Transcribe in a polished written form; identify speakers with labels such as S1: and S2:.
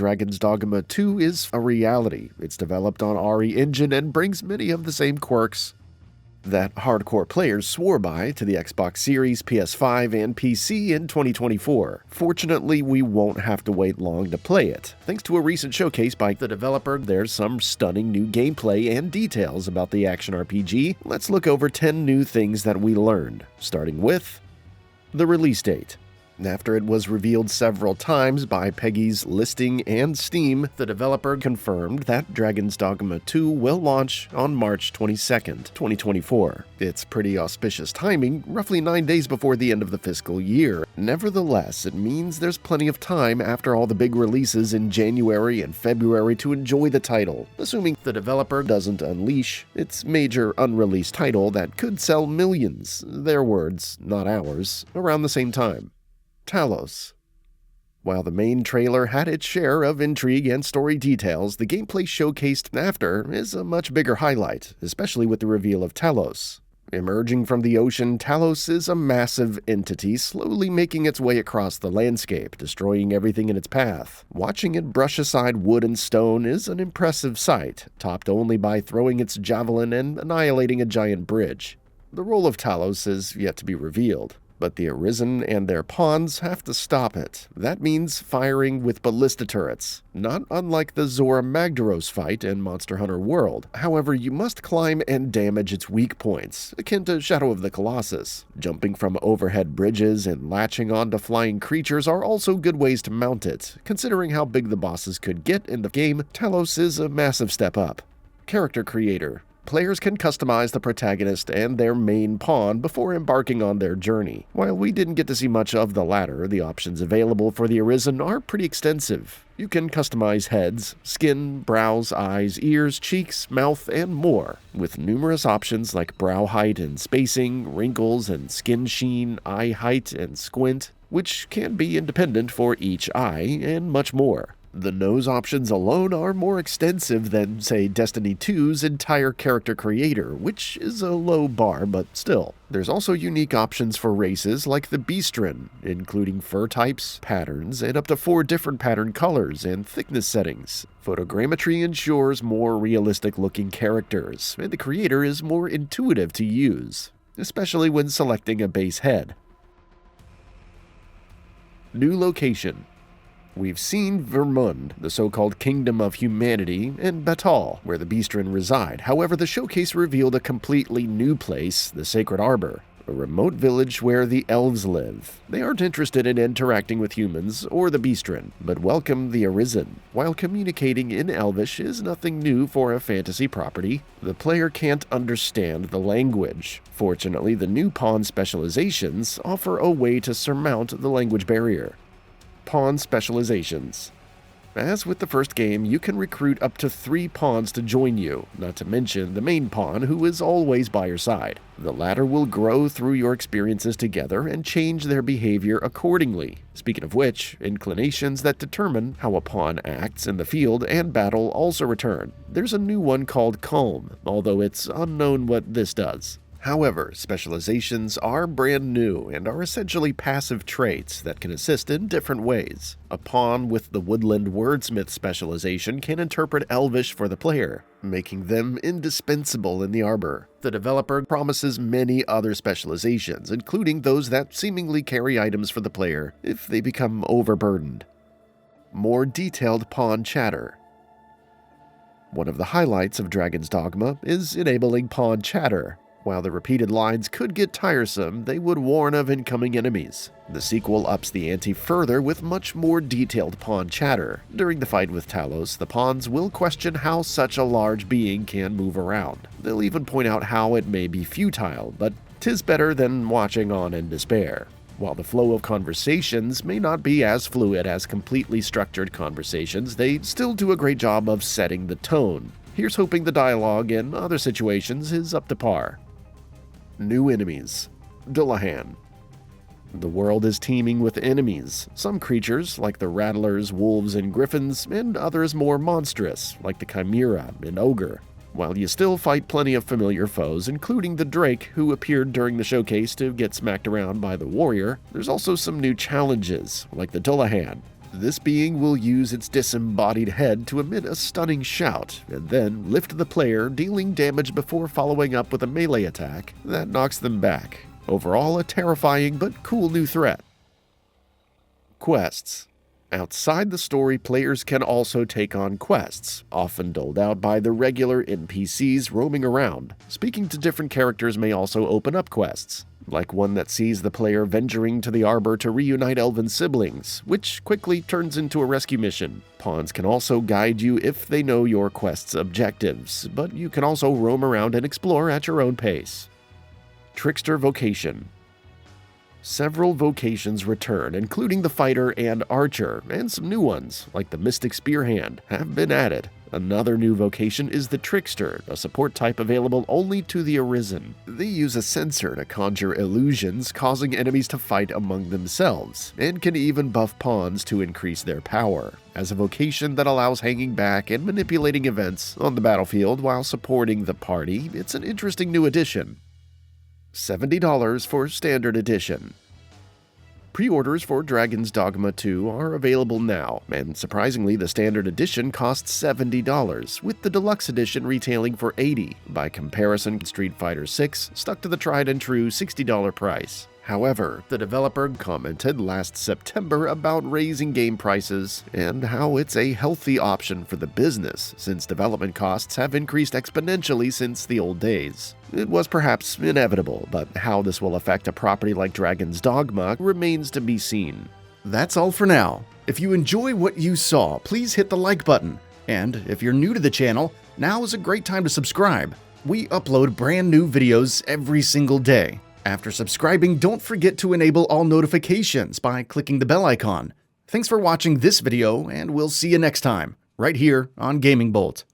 S1: Dragon's Dogma 2 is a reality. It's developed on RE Engine and brings many of the same quirks that hardcore players swore by to the Xbox Series, PS5, and PC in 2024. Fortunately, we won't have to wait long to play it. Thanks to a recent showcase by the developer, there's some stunning new gameplay and details about the action RPG. Let's look over 10 new things that we learned, starting with the release date. After it was revealed several times by Peggy's listing and Steam, the developer confirmed that Dragon's Dogma 2 will launch on March 22nd, 2024. It's pretty auspicious timing, roughly 9 days before the end of the fiscal year. Nevertheless, it means there's plenty of time after all the big releases in January and February to enjoy the title, assuming the developer doesn't unleash its major unreleased title that could sell millions, their words, not ours, around the same time. Talos. While the main trailer had its share of intrigue and story details, the gameplay showcased after is a much bigger highlight, especially with the reveal of Talos. Emerging from the ocean, Talos is a massive entity slowly making its way across the landscape, destroying everything in its path. Watching it brush aside wood and stone is an impressive sight, topped only by throwing its javelin and annihilating a giant bridge. The role of Talos is yet to be revealed, but the Arisen and their pawns have to stop it. That means firing with ballista turrets, not unlike the Zora Magdaros fight in Monster Hunter World. However, you must climb and damage its weak points, akin to Shadow of the Colossus. Jumping from overhead bridges and latching onto flying creatures are also good ways to mount it. Considering how big the bosses could get in the game, Talos is a massive step up. Character creator. Players can customize the protagonist and their main pawn before embarking on their journey. While we didn't get to see much of the latter, the options available for the Arisen are pretty extensive. You can customize heads, skin, brows, eyes, ears, cheeks, mouth, and more, with numerous options like brow height and spacing, wrinkles and skin sheen, eye height and squint, which can be independent for each eye, and much more. The nose options alone are more extensive than, say, Destiny 2's entire character creator, which is a low bar, but still. There's also unique options for races like the Beastren, including fur types, patterns, and up to 4 different pattern colors and thickness settings. Photogrammetry ensures more realistic-looking characters, and the creator is more intuitive to use, especially when selecting a base head. New location. We've seen Vermund, the so-called Kingdom of Humanity, and Batal, where the Beastren reside. However, the showcase revealed a completely new place, the Sacred Arbor, a remote village where the elves live. They aren't interested in interacting with humans or the Beastren, but welcome the Arisen. While communicating in Elvish is nothing new for a fantasy property, the player can't understand the language. Fortunately, the new Pawn Specializations offer a way to surmount the language barrier. Pawn Specializations. As with the first game, you can recruit up to 3 pawns to join you, not to mention the main pawn who is always by your side. The latter will grow through your experiences together and change their behavior accordingly. Speaking of which, inclinations that determine how a pawn acts in the field and battle also return. There's a new one called Calm, although it's unknown what this does. However, specializations are brand new and are essentially passive traits that can assist in different ways. A pawn with the Woodland Wordsmith specialization can interpret Elvish for the player, making them indispensable in the arbor. The developer promises many other specializations, including those that seemingly carry items for the player if they become overburdened. More detailed pawn chatter. One of the highlights of Dragon's Dogma is enabling pawn chatter. While the repeated lines could get tiresome, they would warn of incoming enemies. The sequel ups the ante further with much more detailed pawn chatter. During the fight with Talos, the pawns will question how such a large being can move around. They'll even point out how it may be futile, but 'tis better than watching on in despair. While the flow of conversations may not be as fluid as completely structured conversations, they still do a great job of setting the tone. Here's hoping the dialogue in other situations is up to par. New enemies. Dullahan. The world is teeming with enemies, some creatures like the rattlers, wolves, and griffins, and others more monstrous like the chimera and ogre. While you still fight plenty of familiar foes, including the Drake who appeared during the showcase to get smacked around by the warrior, there's also some new challenges like the Dullahan. This being will use its disembodied head to emit a stunning shout, and then lift the player, dealing damage before following up with a melee attack that knocks them back. Overall, a terrifying but cool new threat. Quests. Outside the story, players can also take on quests, often doled out by the regular NPCs roaming around. Speaking to different characters may also open up quests, like one that sees the player venturing to the arbor to reunite elven siblings, which quickly turns into a rescue mission. Pawns can also guide you if they know your quest's objectives, but you can also roam around and explore at your own pace. Trickster Vocation. Several vocations return, including the Fighter and Archer, and some new ones, like the Mystic Spearhand, have been added. Another new vocation is the Trickster, a support type available only to the Arisen. They use a sensor to conjure illusions, causing enemies to fight among themselves, and can even buff pawns to increase their power. As a vocation that allows hanging back and manipulating events on the battlefield while supporting the party, it's an interesting new addition. $70 for Standard Edition. Pre-orders for Dragon's Dogma 2 are available now, and surprisingly the Standard Edition costs $70, with the Deluxe Edition retailing for $80. By comparison, Street Fighter 6 stuck to the tried-and-true $60 price. However, the developer commented last September about raising game prices and how it's a healthy option for the business, since development costs have increased exponentially since the old days. It was perhaps inevitable, but how this will affect a property like Dragon's Dogma remains to be seen. That's all for now. If you enjoy what you saw, please hit the like button. And if you're new to the channel, now is a great time to subscribe. We upload brand new videos every single day. After subscribing, don't forget to enable all notifications by clicking the bell icon. Thanks for watching this video, and we'll see you next time, right here on GamingBolt.